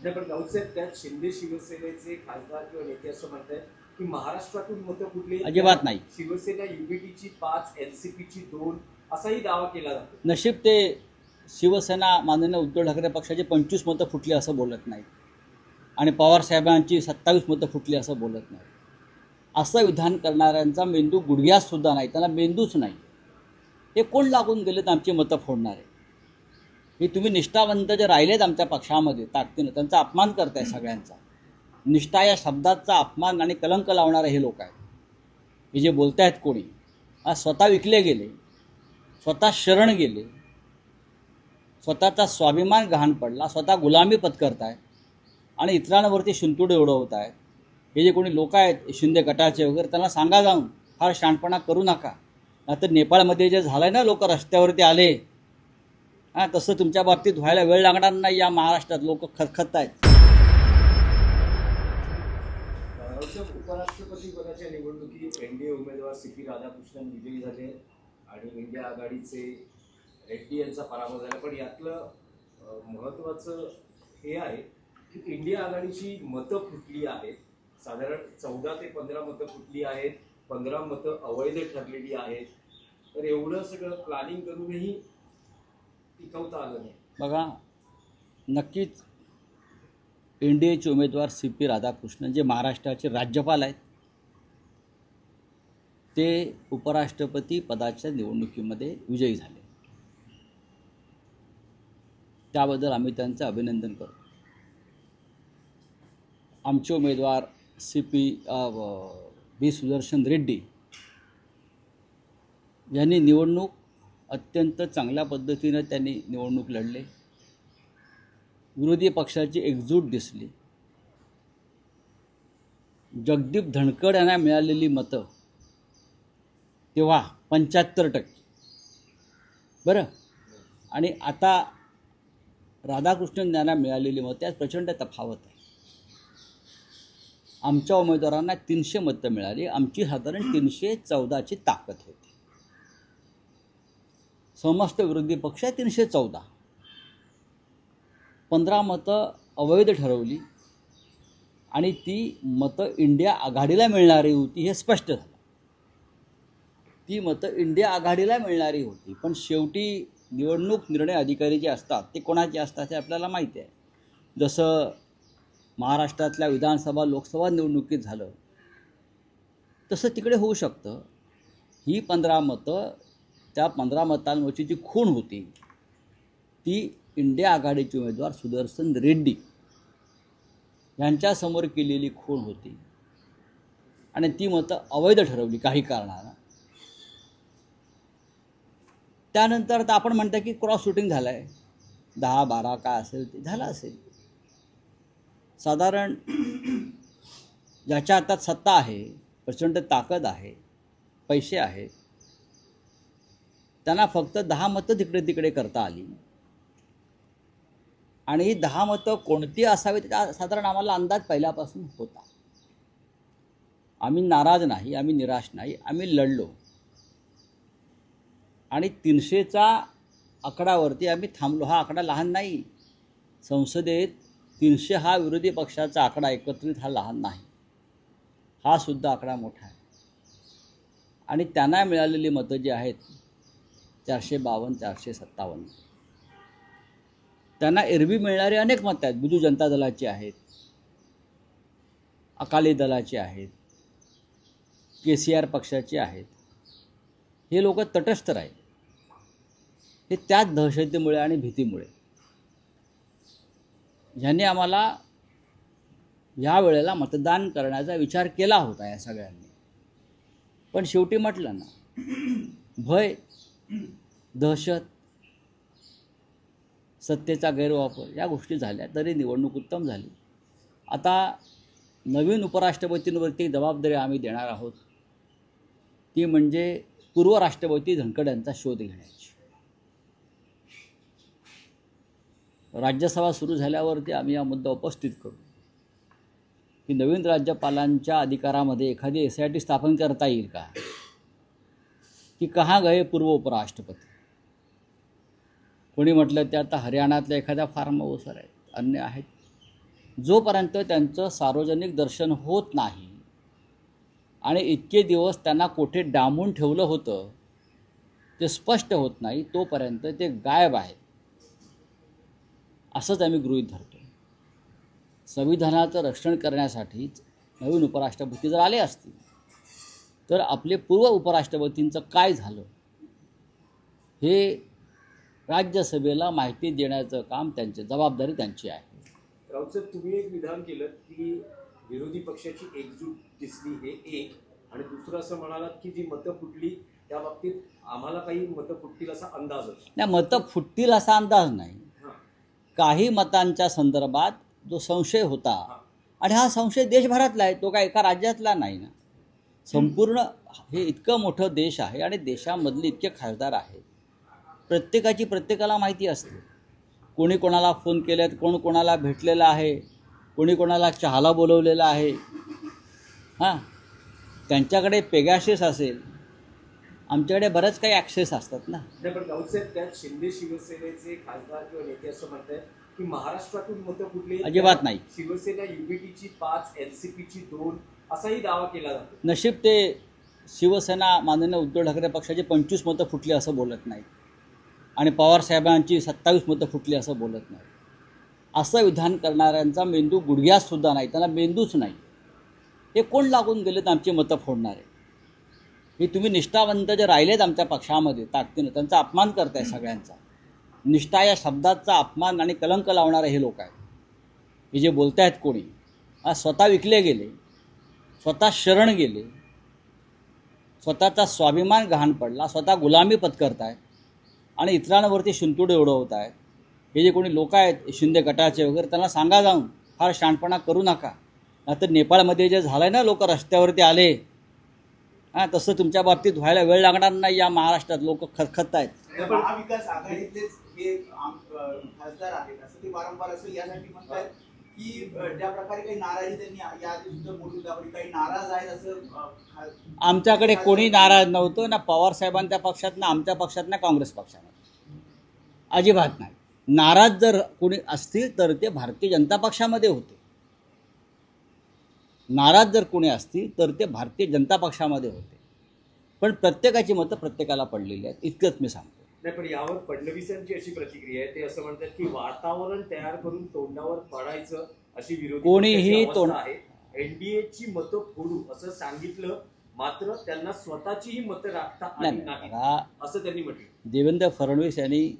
नाही, पण राऊतसाहेब त्यात शिंदे शिवसेनेचे खासदार किंवा नेते असं म्हणतात की महाराष्ट्रातून मतं कुठली अजिबात नाही. शिवसेना युबीटीची 5, एनसीपीची 2 असाही दावा केला जातो. नशीब ते शिवसेना माननीय उद्धव ठाकरे पक्षाची 25 मतं फुटली असं बोलत नाहीत आणि पवारसाहेबांची 27 मतं फुटली असं बोलत नाही. असं विधान करणाऱ्यांचा मेंदू गुडघ्यासुद्धा नाही, त्याला मेंदूच नाही. हे कोण लागून गेलेत आमची मतं फोडणारे? हे तुम्ही निष्ठावंत जे राहिलेत आमच्या पक्षामध्ये ताकदीनं, त्यांचा अपमान करताय सगळ्यांचा. निष्ठा या शब्दाचा अपमान आणि कलंक लावणारे हे लोक आहेत. हे जे बोलत आहेत कोणी, आज स्वतः विकले गेले, स्वतः शरण गेले, स्वतःचा स्वाभिमान गहाण पडला, स्वतः गुलामी पत्करतायत आणि इतरांवरती शिंतोडे उडवत आहेत. हे जे कोणी लोक आहेत शिंदे गटाचे वगैरे, त्यांना सांगा जाऊन फार शहाणपणा करू नका. नाहीतर नेपाळमध्ये जे झालं आहे ना, लोक रस्त्यावरती आले, हां, तसं तुमच्या बाबतीत व्हायला वेळ लागणार नाही. या महाराष्ट्रात लोक खतखत आहेत. उपराष्ट्रपती पदाच्या निवडणुकीत एनडीए उमेदवार सीपी राधाकृष्णन विजयी झाले आणि इंडिया आघाडीचे रेड्डी यांचा पराभव झाला. पण यातलं महत्त्वाचं हे आहे की इंडिया आघाडीची मतं फुटली आहेत. साधारण 14 ते 15 मतं फुटली आहेत, 15 मतं अवैध ठरलेली आहेत. तर एवढं सगळं प्लॅनिंग करूनही टिकवता आलं नाही. बघा, नक्कीच एनडीएचे उमेदवार सी पी राधाकृष्णन जे महाराष्ट्राचे राज्यपाल आहेत, ते उपराष्ट्रपती पदाच्या निवडणुकीमध्ये विजयी झाले. त्याबद्दल आम्ही त्यांचं अभिनंदन करतो. आमचे उमेदवार बी सुदर्शन रेड्डी यांनी निवडणूक अत्यंत चांगल्या पद्धतीनं त्यांनी निवडणूक लढले. विरोधी पक्षाची एकजूट दिसली. जगदीप धनखड यांना मिळालेली मतं तेव्हा 75%, बरं, आणि आता राधाकृष्णन यांना मिळालेली मतं यात प्रचंड तफावत आहे. आमच्या उमेदवारांना 300 मतं मिळाली. आमची साधारण 314ची ताकद होती. समस्त विरोधी पक्ष 314. 15 मतं अवैध ठरवली आणि ती मतं इंडिया आघाडीला मिळणारी होती हे स्पष्ट झालं. ती मतं इंडिया आघाडीला मिळणारी होती. पण शेवटी निवडणूक निर्णय अधिकारी जे असतात ते कोणाचे असतात हे आपल्याला माहिती आहे. जसं महाराष्ट्रातल्या विधानसभा लोकसभा निवडणुकीत झालं तसं तिकडे होऊ शकतं. ही 15 मतं, त्या 15 मतांवरची जी खूण होती ती इंडिया आघाडीचे उमेदवार सुदर्शन रेड्डी यांच्यासमोर केलेली खूण होती आणि ती मतं अवैध ठरवली काही कारणानं. त्यानंतर आता आपण म्हणतो की क्रॉस शूटिंग झालं आहे, 10-12 काय असेल ते झालं असेल. साधारण ज्याच्या हातात सत्ता आहे, प्रचंड ताकद आहे, पैसे आहेत, त्यांना फक्त 10 मतं तिकडे तिकडे करता आली आणि ही 10 मतं कोणती असावीत त्याचा साधारण आम्हाला अंदाज पहिल्यापासून होता. आम्ही नाराज नाही, आम्ही निराश नाही, आम्ही लढलो आणि 300च्या आकडावरती आम्ही थांबलो. हा आकडा लहान नाही. संसदेत 300 हा विरोधी पक्षाचा आकडा एकत्रित हा लहान नाही, हा सुद्धा आकडा मोठा आहे. आणि त्यांना मिळालेली मतं जी आहेत 452, 457, त्यांना एरवी मिळणारी अनेक मतं आहेत. बिजू जनता दलाची आहेत, अकाली दलाची आहेत, KCR पक्षाची आहेत. हे लोक तटस्थ राहिले. हे त्याच दहशतीमुळे आणि भीतीमुळे ज्यांनी आम्हाला या वेळेला मतदान करण्याचा विचार केला होता या सगळ्यांनी. पण शेवटी म्हटलं ना, भय, दहशत, सत्तेचा गैरवापर या गोष्टी झाल्या तरी निवडणूक उत्तम झाली. आता नवीन उपराष्ट्रपतींवरती जबाबदारी आम्ही देणार आहोत, ती म्हणजे पूर्व राष्ट्रपती धनखड यांचा शोध घेण्याची. राज्यसभा सुरू झाल्यावरती आम्ही हा मुद्दा उपस्थित करू की नवीन राज्यपालांच्या अधिकारामध्ये एखादी SIT स्थापन करता येईल का, की कहाँ गए पूर्व उपराष्ट्रपती. कोणी म्हटलं ते आता हरियाणातल्या एखाद्या फार्म हाऊसवर आहेत, अन्य आहेत. जोपर्यंत त्यांचं सार्वजनिक दर्शन होत नाही आणि इतके दिवस त्यांना कोठे डांबून ठेवलं होतं ते स्पष्ट होत नाही तोपर्यंत ते गायब आहेत असंच आम्ही गृहीत धरतो. संविधानाचं रक्षण करण्यासाठीच नवीन उपराष्ट्रपती जर आले असतील तर आपले पूर्व उपराष्ट्रपतींचं काय झालं हे राज्यसभेला माहिती देण्याचं काम जबाबदारी त्यांची आहे. राऊत साहेब, तुम्ही एक विधान केलं की विरोधी पक्षाची एकजूट दिसली हे एक, आणि दुसरं असं म्हणालात की जी मतं फुटली त्या बाबतीत आम्हाला काही मतं फुटतील असा अंदाज होता. नाही, मतं फुटतील असा अंदाज नाही. काही मतांच्या संदर्भात जो संशय होता, आणि हा संशय देशभरातला आहे, तो काय एका राज्यातला नाही ना. संपूर्ण हे इतकं मोठं देश आहे आणि देशामधले इतके खासदार आहेत, प्रत्येकाची प्रत्येकाला माहिती असते. कोणी कोणाला फोन केलेत, कोण कोणाला भेटलेलं आहे, कोणी कोणाला चहाला बोलवलेलं आहे. हां, त्यांच्याकडे पेगासिस असेल, आमच्याकडे बरंच काही ॲक्सेस असतात ना. नाही, पण राऊत साहेब, त्यात शिंदे शिवसेनेचे खासदार किंवा नेते असं म्हणतात की महाराष्ट्रातून मतं कुठली अजिबात नाही. शिवसेना युबीटीची 5, एनसीपीची 2 असाही दावा केला जातो. नशीब ते शिवसेना माननीय उद्धव ठाकरे पक्षाची 25 मतं फुटली असं बोलत नाही आणि पवारसाहेबांची 27 मतं फुटली असं बोलत नाही. असं विधान करणाऱ्यांचा मेंदू गुडघ्यातसुद्धा नाही, त्यांना मेंदूच नाही. हे कोण लागून गेलेत आमची मतं फोडणारे? हे तुम्ही निष्ठावंत जे राहिलेत आमच्या पक्षामध्ये ताकदीनं, त्यांचा अपमान करताय सगळ्यांचा. निष्ठा या शब्दाचा अपमान आणि कलंक लावणारे हे लोक आहेत. हे जे बोलत आहेत कोणी, आज स्वतः विकले गेले, स्वतः शरण गेले, स्वतःचा स्वाभिमान गहाण पडला, स्वतः गुलामी पत्करतायत आणि इतरांवरती शिंतोडे उडवत आहेत. हे जे कोणी लोक आहेत शिंदे गटाचे वगैरे, त्यांना सांगा जाऊन फार शहाणपणा करू नका. नाहीतर नेपाळमध्ये जे झालं आहे ना, लोक रस्त्यावरती आले, हां, तसं तुमच्या बाबतीत व्हायला वेळ लागणार नाही. या महाराष्ट्रात लोक खतखत आहेत. महाविकास आघाडीतलेच हे खासदार आहेत असं ते वारंवार असं यासाठी म्हणतात की ज्या प्रकारे काही नाराजी त्यांनी याआधी सुद्धा बोलून दाखवली, काही नाराज आहेत असं. आमच्याकडे कोणी नाराज नव्हतं ना, पवार साहेबांच्या पक्षात ना, आमच्या पक्षात ना, काँग्रेस पक्षात अजिबात नाही. नाराज जर कोणी असतील तर ते भारतीय जनता पक्षामध्ये होते. नाराज जर कोणी असतील तर ते भारतीय जनता पक्षामध्ये होते. पण प्रत्येकाची मतं प्रत्येकाला पडलेली आहेत, इतकंच मी सांगतो. नाही, पण यावर फडणवीसांची अशी प्रतिक्रिया आहे, ते असं म्हणतात की वातावरण तयार करून तोंडावर पडायचं अशी विरोधी कोणीही तोंड आहे. एनडीएची मतं फोडू असं सांगितलं, मात्र त्यांना स्वतःचीही मतं राखता आली नाही असं त्यांनी म्हटलं. देवेंद्र फडणवीस यांनी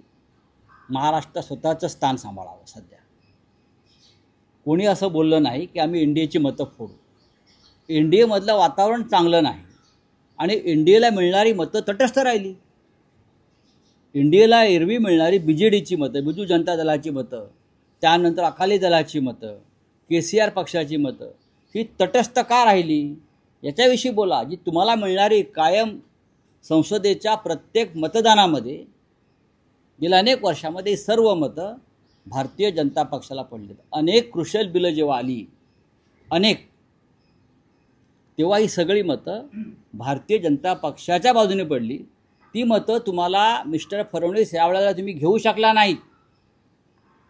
महाराष्ट्रात स्वतःचं स्थान सांभाळावं. सध्या कोणी असं बोललं नाही की आम्ही एनडीएची मतं फोडू. एनडीएमधलं वातावरण चांगलं नाही आणि एनडीएला मिळणारी मतं तटस्थ राहिली. एनडीएला एरवी मिळणारी बीजेडीची मतं, बिजू जनता दलाची मतं, त्यानंतर अकाली दलाची मतं, केसीआर पक्षाची मतं, ही तटस्थ का राहिली याच्याविषयी बोला. जी तुम्हाला मिळणारी कायम संसदेच्या प्रत्येक मतदानामध्ये गेल्या अनेक वर्षामध्ये सर्व मतं भारतीय जनता पक्षाला पडली. अनेक क्रुशल बिलं जेव्हा आली, अनेक, तेव्हा ही सगळी मतं भारतीय जनता पक्षाच्या बाजूने पडली. ती मतं तुम्हाला मिस्टर फडणवीस यावेळेला तुम्ही घेऊ शकला नाहीत.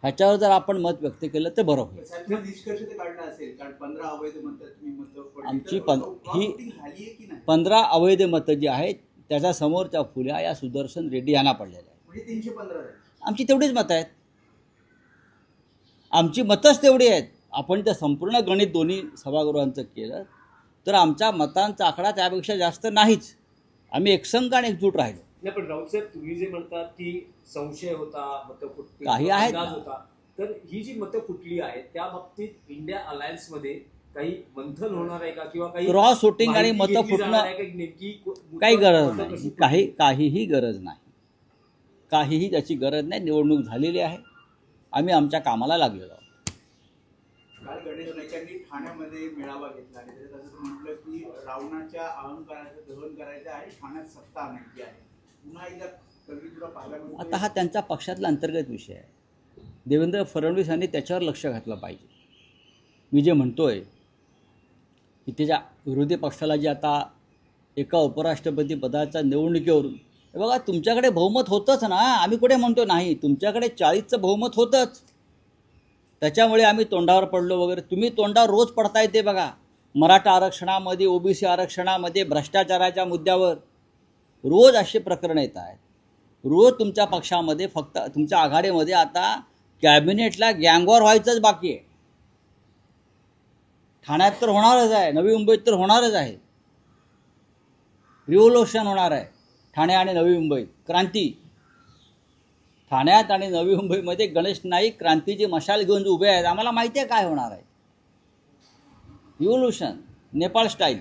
ह्याच्यावर जर आपण मत व्यक्त केलं तर बरं होईल. निष्कर्ष ते काढला असेल, कारण 15 अवैध मतं तुम्ही मतं आमची ही 15 अवैध मतं जी आहेत त्याच्या समोरच्या फुल्या या सुदर्शन रेड्डी यांना पडलेल्या आहेत. म्हणजे 315 आमची तेवढीच मतं आहेत. आमची मतंच तेवढी आहेत. आपण त्या संपूर्ण गणित दोन्ही सभागृहांचं केलं तर आमच्या मतांचा आकडा त्यापेक्षा जास्त नाहीच. आम्ही एकसंघ आणि एकजूट राहिलो. नाही, पण राऊत साहेब, तुम्ही जे म्हणतात की संशय होता, मतं फुटली, काही आहेत होता, तर ही जी मतं फुटली आहेत त्या बाबतीत इंडिया अलायन्समध्ये काही मंथन होणार आहे का, किंवा काही क्रॉस वोटिंग आणि मतं फुटणं काही गरज नाही. काहीही गरज नाही. काहीही त्याची गरज नाही. निवडणूक झालेली आहे. आम्ही आमच्या कामाला लागलेलो आहोत. काल गणेश नाईकांनी ठाण्यामध्ये मेळावा घेतला आणि त्याच्यात असं म्हटलं की रावणाच्या अहंकाराचं दहन करायचं आहे, ठाण्यात सत्ता आणायची आहे. पुन्हा एकदा कविता पार्लमेंट. आता हा त्यांच्या पक्षातला अंतर्गत विषय आहे. देवेंद्र फडणवीस यांनी त्याच्यावर लक्ष घातलं पाहिजे. मी जे म्हणतोय की त्याच्या विरोधी पक्षाला जे आता एका उपराष्ट्रपती पदाच्या निवडणुकीवरून, हे बघा, तुमच्याकडे बहुमत होतंच ना. आम्ही कुठे म्हणतो नाही, तुमच्याकडे 40चं बहुमत होतंच. त्याच्यामुळे आम्ही तोंडावर पडलो वगैरे. तुम्ही तोंडावर रोज पडताय ते बघा. मराठा आरक्षणामध्ये, ओबीसी आरक्षणामध्ये, भ्रष्टाचाराच्या मुद्द्यावर रोज असे प्रकरण येत आहेत. रोज तुमच्या पक्षामध्ये, फक्त तुमच्या आघाडीमध्ये आता कॅबिनेटला गँगवॉर व्हायचंच बाकी आहे. ठाण्यात तर होणारच आहे, नवी मुंबईत तर होणारच आहे. रिव्होल्युशन होणार आहे ठाणे आणि नवी मुंबईत. क्रांती. ठाण्यात आणि नवी मुंबईमध्ये गणेश नाईक क्रांतीची मशाल घेऊन उभे आहेत. आम्हाला माहिती आहे काय होणार आहे. Revolution Nepal style.